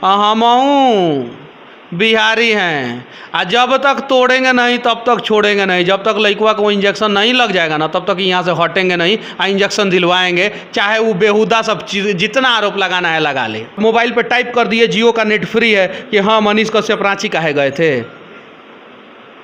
हमहू बिहारी हैं। जब तक तोड़ेंगे नहीं तब तक छोड़ेंगे नहीं। जब तक लड़कवा को इंजेक्शन नहीं लग जाएगा ना तब तक यहाँ से हटेंगे नहीं। इंजेक्शन दिलवाएंगे, चाहे वो बेहुदा सब चीज़ जितना आरोप लगाना है लगा ले। मोबाइल पे टाइप कर दिए जियो का नेट फ्री है कि हाँ मनीष कश्यप रांची काहे गए थे।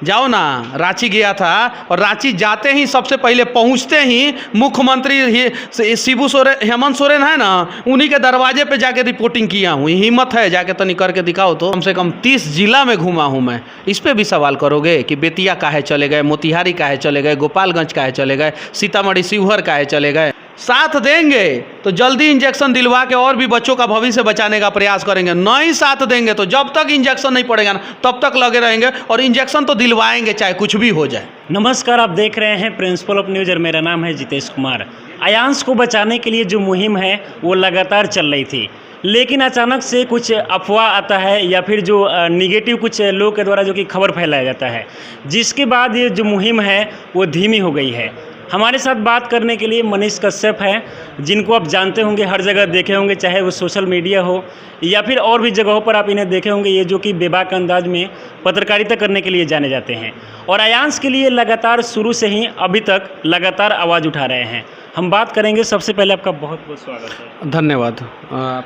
जाओ ना, रांची गया था और रांची जाते ही सबसे पहले पहुंचते ही मुख्यमंत्री शिबू सोरेन, हेमंत सोरेन है ना, उन्हीं के दरवाजे पे जाके रिपोर्टिंग किया हूँ। हिम्मत है जाके तनी करके दिखाओ तो। कम से कम 30 जिला में घूमा हूँ मैं। इस पे भी सवाल करोगे कि बेतिया काहे चले गए, मोतिहारी काहे चले गए, गोपालगंज काहे चले गए, सीतामढ़ी शिवहर काहे चले गए। साथ देंगे तो जल्दी इंजेक्शन दिलवा के और भी बच्चों का भविष्य बचाने का प्रयास करेंगे। नहीं साथ देंगे तो जब तक इंजेक्शन नहीं पड़ेगा ना तब तक लगे रहेंगे और इंजेक्शन तो दिलवाएंगे चाहे कुछ भी हो जाए। नमस्कार, आप देख रहे हैं प्रिंसिपल ऑफ न्यूज और मेरा नाम है जितेश कुमार। अयांश को बचाने के लिए जो मुहिम है वो लगातार चल रही थी, लेकिन अचानक से कुछ अफवाह आता है या फिर जो निगेटिव कुछ लोग के द्वारा जो कि खबर फैलाया जाता है, जिसके बाद ये जो मुहिम है वो धीमी हो गई है। हमारे साथ बात करने के लिए मनीष कश्यप हैं, जिनको आप जानते होंगे, हर जगह देखे होंगे, चाहे वो सोशल मीडिया हो या फिर और भी जगहों पर आप इन्हें देखे होंगे। ये जो कि बेबाक अंदाज में पत्रकारिता करने के लिए जाने जाते हैं और अयांश के लिए लगातार शुरू से ही अभी तक लगातार आवाज़ उठा रहे हैं। हम बात करेंगे। सबसे पहले आपका बहुत बहुत स्वागत है। धन्यवाद।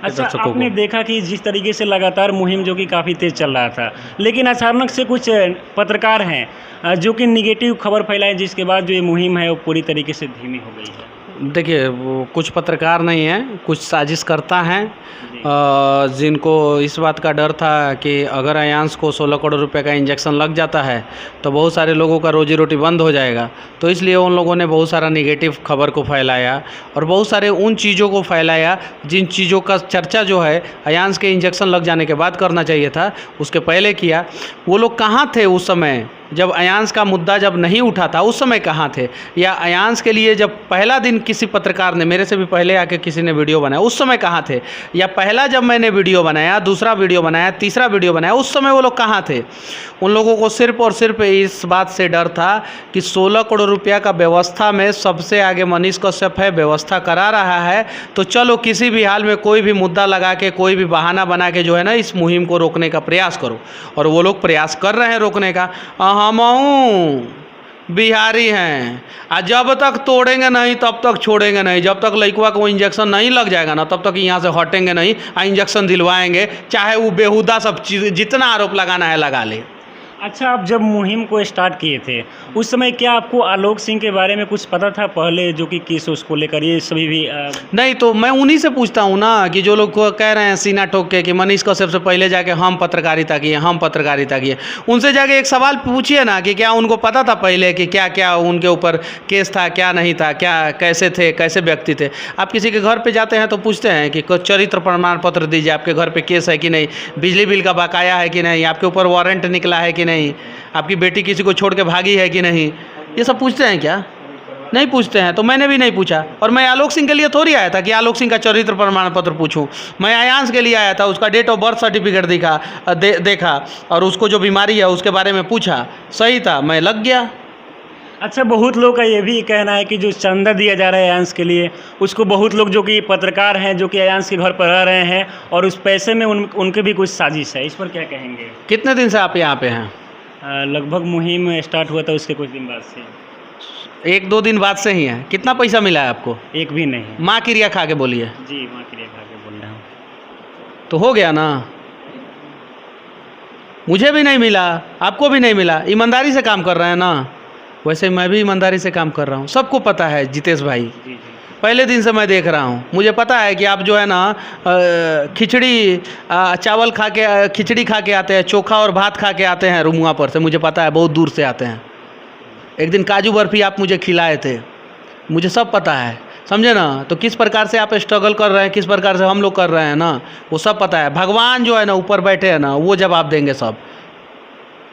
अच्छा, आपने देखा कि जिस तरीके से लगातार मुहिम जो कि काफ़ी तेज़ चल रहा था, लेकिन अचानक से कुछ पत्रकार हैं जो कि निगेटिव खबर फैलाए, जिसके बाद जो ये मुहिम है वो पूरी तरीके से धीमी हो गई है। देखिए, वो कुछ पत्रकार नहीं हैं, कुछ साजिशकर्ता हैं जिनको इस बात का डर था कि अगर अयांश को 16 करोड़ रुपए का इंजेक्शन लग जाता है तो बहुत सारे लोगों का रोजी रोटी बंद हो जाएगा। तो इसलिए उन लोगों ने बहुत सारा निगेटिव खबर को फैलाया और बहुत सारे उन चीज़ों को फैलाया जिन चीज़ों का चर्चा जो है अयांश के इंजेक्शन लग जाने के बाद करना चाहिए था, उसके पहले किया। वो लोग कहाँ थे उस समय जब अयांश का मुद्दा जब नहीं उठा था? उस समय कहाँ थे? या अयांश के लिए जब पहला दिन किसी पत्रकार ने, मेरे से भी पहले आके किसी ने वीडियो बनाया, उस समय कहाँ थे? या पहला जब मैंने वीडियो बनाया, दूसरा वीडियो बनाया, तीसरा वीडियो बनाया, उस समय वो लोग कहाँ थे? उन लोगों को सिर्फ और सिर्फ इस बात से डर था कि 16 करोड़ रुपया का व्यवस्था में सबसे आगे मनीष कश्यप है, व्यवस्था करा रहा है, तो चलो किसी भी हाल में कोई भी मुद्दा लगा के, कोई भी बहाना बना के जो है ना इस मुहिम को रोकने का प्रयास करो। और वो लोग प्रयास कर रहे हैं रोकने का। हमहू बिहारी हैं। जब तक तोड़ेंगे नहीं तब तक छोड़ेंगे नहीं। जब तक लड़कवा को इंजेक्शन नहीं लग जाएगा ना तब तक यहाँ से हटेंगे नहीं। इंजेक्शन दिलवाएंगे, चाहे वो बेहुदा सब चीज़ जितना आरोप लगाना है लगा ले। अच्छा, आप जब मुहिम को स्टार्ट किए थे उस समय क्या आपको आलोक सिंह के बारे में कुछ पता था पहले, जो कि केस उसको लेकर ये सभी भी नहीं, तो मैं उन्हीं से पूछता हूँ ना कि जो लोग कह रहे हैं सीना ठोक के कि मनीष कश्यप से पहले जाके हम पत्रकारिता किए, हम पत्रकारिता किए, उनसे जाके एक सवाल पूछिए ना कि क्या उनको पता था पहले कि क्या क्या उनके ऊपर केस था, क्या नहीं था, क्या कैसे थे, कैसे व्यक्ति थे। आप किसी के घर पर जाते हैं तो पूछते हैं कि चरित्र प्रमाण पत्र दीजिए, आपके घर पर केस है कि नहीं, बिजली बिल का बकाया है कि नहीं, आपके ऊपर वारंट निकला है कि नहीं, आपकी बेटी किसी को छोड़ के भागी है कि नहीं, ये सब पूछते हैं क्या? नहीं पूछते हैं। तो मैंने भी नहीं पूछा। और मैं आलोक सिंह के लिए थोड़ी आया था कि आलोक सिंह का चरित्र प्रमाण पत्र पूछूं। मैं अयांश के लिए आया था, उसका डेट ऑफ बर्थ सर्टिफिकेट देखा और उसको जो बीमारी है उसके बारे में पूछा। सही था, मैं लग गया। अच्छा, बहुत लोग का ये भी कहना है कि जो चंदा दिया जा रहा है अयांश के लिए, उसको बहुत लोग जो कि पत्रकार हैं जो कि अयांश के घर पर रह रहे हैं और उस पैसे में उनके भी कुछ साजिश है। इस पर क्या कहेंगे? कितने दिन से आप यहाँ पे हैं? लगभग मुहिम स्टार्ट हुआ था उसके कुछ दिन बाद से। 1-2 दिन बाद से ही है। कितना पैसा मिला है आपको? एक भी नहीं। माँ क्रिया खा के बोलिए। जी, माँ क्रिया खा के बोल रहा हूँ। तो हो गया ना। मुझे भी नहीं मिला, आपको भी नहीं मिला। ईमानदारी से काम कर रहे हैं ना। वैसे मैं भी ईमानदारी से काम कर रहा हूँ, सबको पता है जितेश भाई। जी जी। पहले दिन से मैं देख रहा हूँ, मुझे पता है कि आप जो है ना खिचड़ी चावल खा के, खिचड़ी खा के आते हैं, चोखा और भात खा के आते हैं रुमुआ पर से। मुझे पता है, बहुत दूर से आते हैं। एक दिन काजू बर्फी आप मुझे खिलाए थे, मुझे सब पता है, समझे ना। तो किस प्रकार से आप स्ट्रगल कर रहे हैं, किस प्रकार से हम लोग कर रहे हैं ना, वो सब पता है। भगवान जो है ना ऊपर बैठे हैं ना, वो जवाब देंगे सब।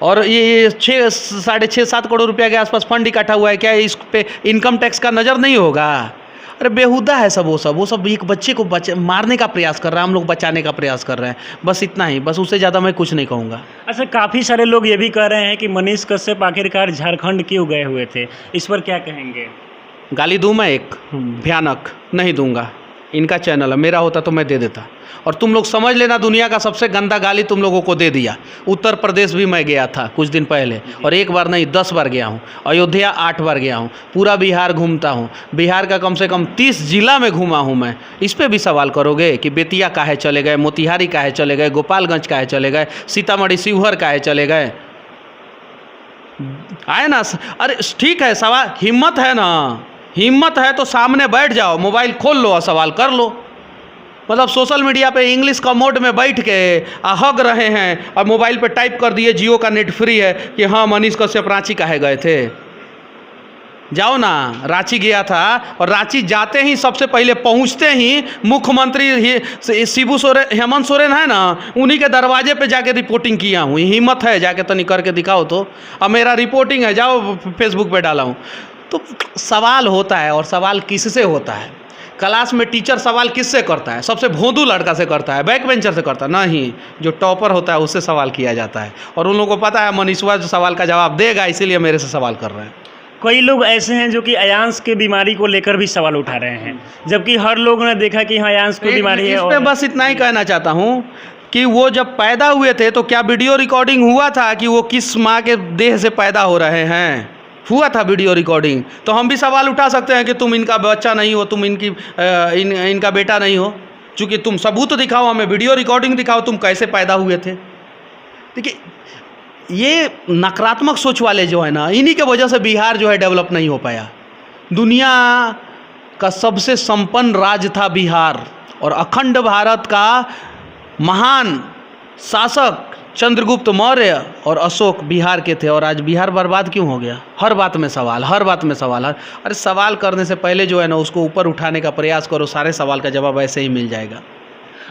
और ये 6-7 करोड़ रुपया के आसपास फंड इकट्ठा हुआ है, क्या इस पे इनकम टैक्स का नज़र नहीं होगा? अरे बेहुदा है सब, वो सब एक बच्चे को मारने का प्रयास कर रहा है, हम लोग बचाने का प्रयास कर रहे हैं, बस इतना ही, बस उससे ज़्यादा मैं कुछ नहीं कहूँगा। अच्छा, काफ़ी सारे लोग ये भी कह रहे हैं कि मनीष कश्यप आखिरकार झारखंड क्यों गए हुए थे, इस पर क्या कहेंगे? गाली दूँ मैं? एक भयानक नहीं दूंगा। इनका चैनल है, मेरा होता तो मैं दे देता। और तुम लोग समझ लेना, दुनिया का सबसे गंदा गाली तुम लोगों को दे दिया। उत्तर प्रदेश भी मैं गया था कुछ दिन पहले, और एक बार नहीं 10 बार गया हूँ। अयोध्या 8 बार गया हूँ। पूरा बिहार घूमता हूँ। बिहार का कम से कम 30 जिला में घूमा हूँ मैं। इस पर भी सवाल करोगे कि बेतिया काहे चले गए, मोतिहारी काहे चले गए, गोपालगंज काहे चले गए, सीतामढ़ी शिवहर काहे चले गए? आए ना? अरे ठीक है, सवाल हिम्मत है ना, हिम्मत है तो सामने बैठ जाओ, मोबाइल खोल लो और सवाल कर लो। मतलब सोशल मीडिया पे इंग्लिश का मोड में बैठ के हग रहे हैं और मोबाइल पे टाइप कर दिए जियो का नेट फ्री है कि हाँ मनीष कश्यप रांची काहे गए थे। जाओ ना, रांची गया था और रांची जाते ही सबसे पहले पहुंचते ही मुख्यमंत्री शिबू सोरेन, हेमंत सोरेन है ना, उन्हीं के दरवाजे पे जाके रिपोर्टिंग किया हूँ। हिम्मत है जाके तनी करके दिखाओ तो। अब मेरा रिपोर्टिंग है, जाओ फेसबुक पे डाला हूँ। तो सवाल होता है, और सवाल किससे होता है? क्लास में टीचर सवाल किससे करता है? सबसे भोंदू लड़का से करता है, बैक बेंचर से करता है? नहीं, जो टॉपर होता है उससे सवाल किया जाता है। और उन लोगों को पता है मनीषवा जो सवाल का जवाब देगा, इसीलिए मेरे से सवाल कर रहे हैं। कई लोग ऐसे हैं जो कि अयांश के बीमारी को लेकर भी सवाल उठा रहे हैं, जबकि हर लोगों ने देखा कि हाँ अयांश को बीमारी है। इसमें बस इतना ही कहना चाहता हूँ कि वो जब पैदा हुए थे तो क्या वीडियो रिकॉर्डिंग हुआ था कि वो किस माँ के देह से पैदा हो रहे हैं? हुआ था वीडियो रिकॉर्डिंग। तो हम भी सवाल उठा सकते हैं कि तुम इनका बच्चा नहीं हो, तुम इनका बेटा नहीं हो। चूँकि तुम सबूत दिखाओ, हमें वीडियो रिकॉर्डिंग दिखाओ, तुम कैसे पैदा हुए थे। देखिए, ये नकारात्मक सोच वाले जो है ना, इन्हीं के वजह से बिहार जो है डेवलप नहीं हो पाया। दुनिया का सबसे संपन्न राज्य था बिहार, और अखंड भारत का महान शासक चंद्रगुप्त मौर्य और अशोक बिहार के थे। और आज बिहार बर्बाद क्यों हो गया? हर बात में सवाल, हर बात में सवाल। अरे सवाल करने से पहले जो है ना उसको ऊपर उठाने का प्रयास करो, सारे सवाल का जवाब ऐसे ही मिल जाएगा।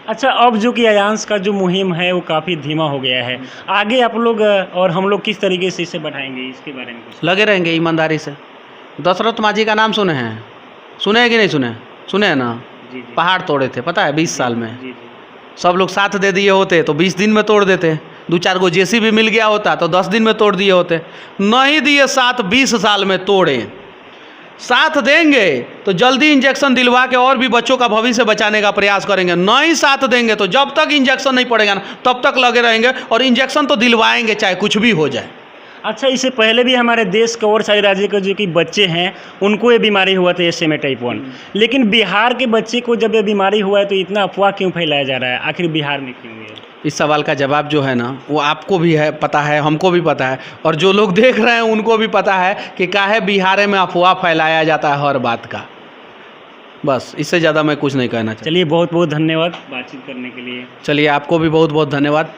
अच्छा, अब जो कि अयांश का जो मुहिम है वो काफ़ी धीमा हो गया है, आगे आप लोग और हम लोग किस तरीके से इसे बढ़ाएंगे, इसके बारे में कुछ? लगे रहेंगे ईमानदारी से। दशरथ माझी का नाम सुने हैं? सुने हैं कि नहीं सुने? सुने हैं ना? जी। पहाड़ तोड़े थे, पता है, 20 साल में। जी। सब लोग साथ दे दिए होते तो 20 दिन में तोड़ देते। 2-4 गो जेसीबी मिल गया होता तो 10 दिन में तोड़ दिए होते। नहीं दिए साथ, 20 साल में तोड़े। साथ देंगे तो जल्दी इंजेक्शन दिलवा के और भी बच्चों का भविष्य बचाने का प्रयास करेंगे। नहीं साथ देंगे तो जब तक इंजेक्शन नहीं पड़ेगा ना तब तक लगे रहेंगे, और इंजेक्शन तो दिलवाएंगे चाहे कुछ भी हो जाए। अच्छा, इससे पहले भी हमारे देश के और सारे राज्य के जो कि बच्चे हैं उनको ये बीमारी हुआ था, SMA टाइप 1, लेकिन बिहार के बच्चे को जब ये बीमारी हुआ है तो इतना अफवाह क्यों फैलाया जा रहा है? आखिर बिहार में क्यों हुई है? इस सवाल का जवाब जो है ना वो आपको भी है पता है, हमको भी पता है, और जो लोग देख रहे हैं उनको भी पता है कि काहे बिहार में अफवाह फैलाया जाता है हर बात का। बस इससे ज़्यादा मैं कुछ नहीं कहना चाहता। चलिए, बहुत बहुत धन्यवाद बातचीत करने के लिए। चलिए, आपको भी बहुत बहुत धन्यवाद।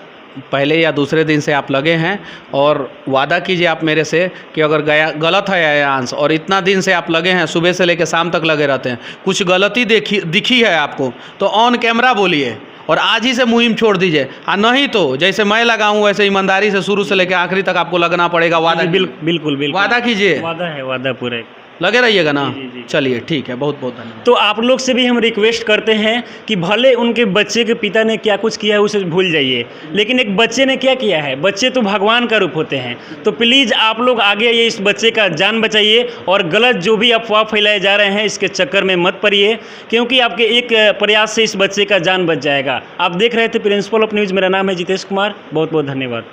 पहले या दूसरे दिन से आप लगे हैं, और वादा कीजिए आप मेरे से कि अगर गलत है अयांश, और इतना दिन से आप लगे हैं, सुबह से लेकर शाम तक लगे रहते हैं, कुछ गलती दिखी है आपको तो ऑन कैमरा बोलिए और आज ही से मुहिम छोड़ दीजिए। नहीं तो जैसे मैं लगाऊं वैसे ईमानदारी से शुरू से लेकर आखिरी तक आपको लगना पड़ेगा। वादा? बिल्कुल वादा कीजिए। वादा है, वादा पूरे लगे रहिएगा ना। जी। चलिए ठीक है, बहुत बहुत धन्यवाद। तो आप लोग से भी हम रिक्वेस्ट करते हैं कि भले उनके बच्चे के पिता ने क्या कुछ किया है उसे भूल जाइए, लेकिन एक बच्चे ने क्या किया है, बच्चे तो भगवान का रूप होते हैं। तो प्लीज़ आप लोग आगे आइए, इस बच्चे का जान बचाइए, और गलत जो भी अफवाह फैलाए जा रहे हैं इसके चक्कर में मत पड़िए, क्योंकि आपके एक प्रयास से इस बच्चे का जान बच जाएगा। आप देख रहे थे प्रिंसिपल ऑफ न्यूज़, मेरा नाम है जितेश कुमार। बहुत बहुत धन्यवाद।